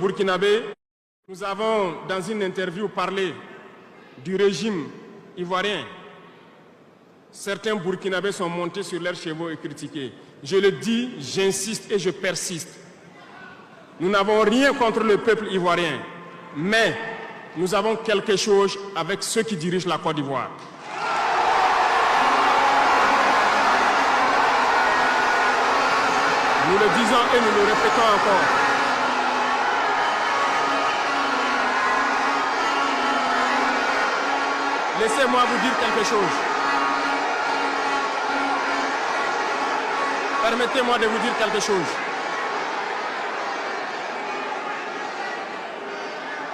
Burkinabé, nous avons dans une interview parlé du régime ivoirien. Certains Burkinabés sont montés sur leurs chevaux et critiqués. Je le dis, j'insiste et je persiste. Nous n'avons rien contre le peuple ivoirien, mais nous avons quelque chose avec ceux qui dirigent la Côte d'Ivoire. Nous le disons et nous le répétons encore. Laissez-moi vous dire quelque chose. Permettez-moi de vous dire quelque chose.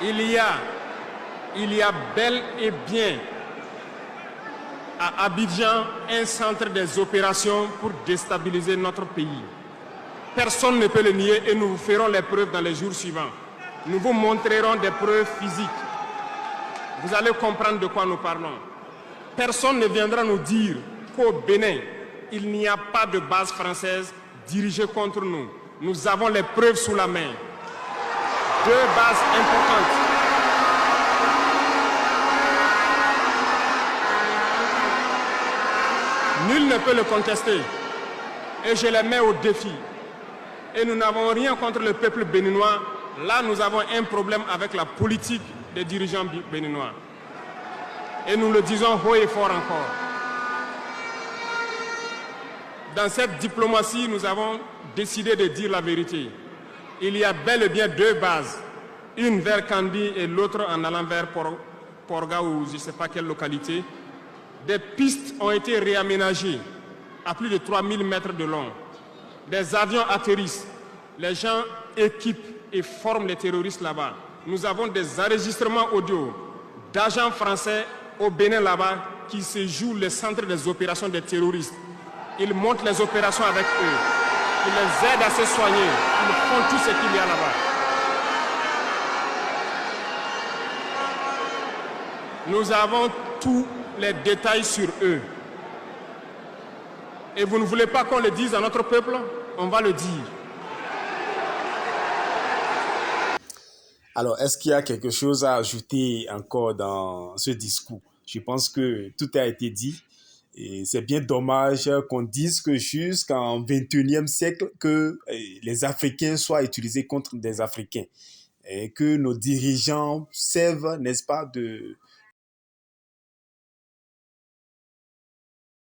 Il y a bel et bien à Abidjan un centre des opérations pour déstabiliser notre pays. Personne ne peut le nier et nous vous ferons les preuves dans les jours suivants. Nous vous montrerons des preuves physiques. Vous allez comprendre de quoi nous parlons. Personne ne viendra nous dire qu'au Bénin, il n'y a pas de base française dirigée contre nous. Nous avons les preuves sous la main. 2 bases importantes. Nul ne peut le contester. Et je les mets au défi. Et nous n'avons rien contre le peuple béninois. Là, nous avons un problème avec la politique des dirigeants béninois. Et nous le disons haut et fort encore. Dans cette diplomatie, nous avons décidé de dire la vérité. Il y a bel et bien 2 bases, une vers Kandi et l'autre en allant vers Porga ou je ne sais pas quelle localité. Des pistes ont été réaménagées à plus de 3000 mètres de long. Des avions atterrissent, les gens équipent et forment les terroristes là-bas. Nous avons des enregistrements audio d'agents français au Bénin là-bas qui se jouent les centres des opérations des terroristes. Ils montent les opérations avec eux. Ils les aident à se soigner. Ils font tout ce qu'il y a là-bas. Nous avons tous les détails sur eux. Et vous ne voulez pas qu'on le dise à notre peuple? On va le dire. Alors, est-ce qu'il y a quelque chose à ajouter encore dans ce discours? Je pense que tout a été dit. Et c'est bien dommage qu'on dise que jusqu'en 21e siècle, que les Africains soient utilisés contre des Africains. Et que nos dirigeants servent, n'est-ce pas, de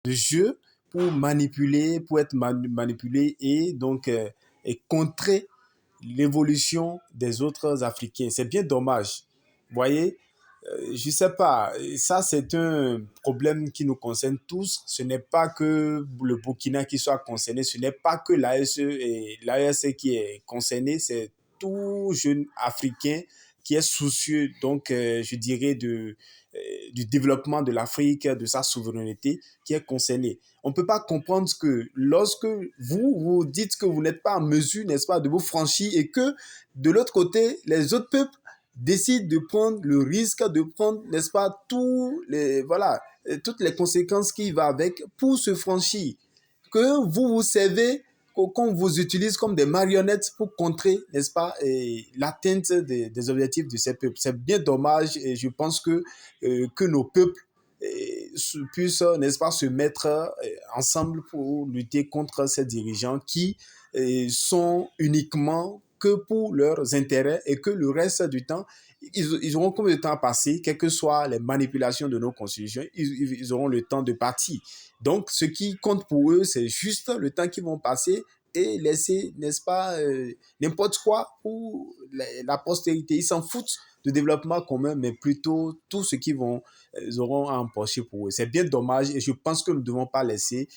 jeu pour manipuler, pour être manipulés et donc et contrer l'évolution des autres Africains. C'est bien dommage. Vous voyez, je sais pas, ça c'est un problème qui nous concerne tous. Ce n'est pas que le Burkina qui soit concerné, ce n'est pas que l'AES qui est concerné, c'est tout jeune Africain qui est soucieux, donc je dirais, du développement de l'Afrique, de sa souveraineté, qui est concerné. On ne peut pas comprendre que lorsque vous dites que vous n'êtes pas en mesure, n'est-ce pas, de vous franchir et que de l'autre côté, les autres peuples décident de prendre le risque, de prendre, n'est-ce pas, toutes les conséquences qui vont avec pour se franchir. Que vous servez, qu'on vous utilise comme des marionnettes pour contrer, n'est-ce pas, l'atteinte des objectifs de ces peuples. C'est bien dommage et je pense que nos peuples puissent, n'est-ce pas, se mettre ensemble pour lutter contre ces dirigeants qui sont uniquement que pour leurs intérêts et que le reste du temps, ils auront combien de temps à passer, quelles que soient les manipulations de nos constitutions, ils auront le temps de partir. Donc, ce qui compte pour eux, c'est juste le temps qu'ils vont passer et laisser, n'est-ce pas, n'importe quoi pour la postérité. Ils s'en foutent du développement commun, mais plutôt tout ce qu'ils auront à empocher pour eux. C'est bien dommage et je pense que nous ne devons pas laisser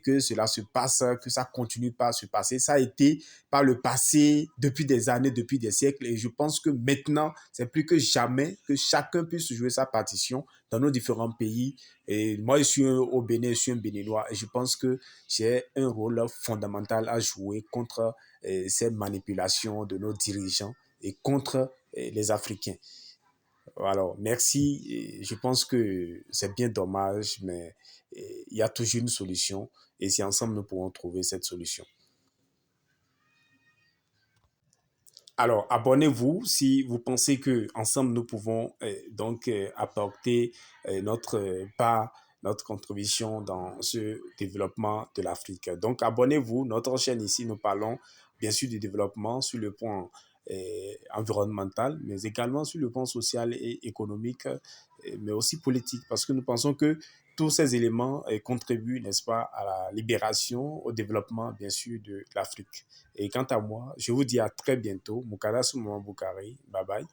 que cela se passe, que ça continue pas à se passer. Ça a été par le passé depuis des années, depuis des siècles et je pense que maintenant, c'est plus que jamais que chacun puisse jouer sa partition dans nos différents pays. Et moi, je suis au Bénin, je suis un Béninois et je pense que j'ai un rôle fondamental à jouer contre ces manipulations de nos dirigeants et contre les Africains. Alors, merci. Et je pense que c'est bien dommage, mais il y a toujours une solution et c'est ensemble nous pourrons trouver cette solution. Alors, abonnez-vous si vous pensez que ensemble nous pouvons apporter notre part, notre contribution dans ce développement de l'Afrique. Donc, abonnez-vous. Notre chaîne ici, nous parlons bien sûr du développement sur le point environnemental, mais également sur le plan social et économique, mais aussi politique, parce que nous pensons que tous ces éléments contribuent, n'est-ce pas, à la libération, au développement, bien sûr, de l'Afrique. Et quant à moi, je vous dis à très bientôt. Moukada Souman Boukari. Bye bye.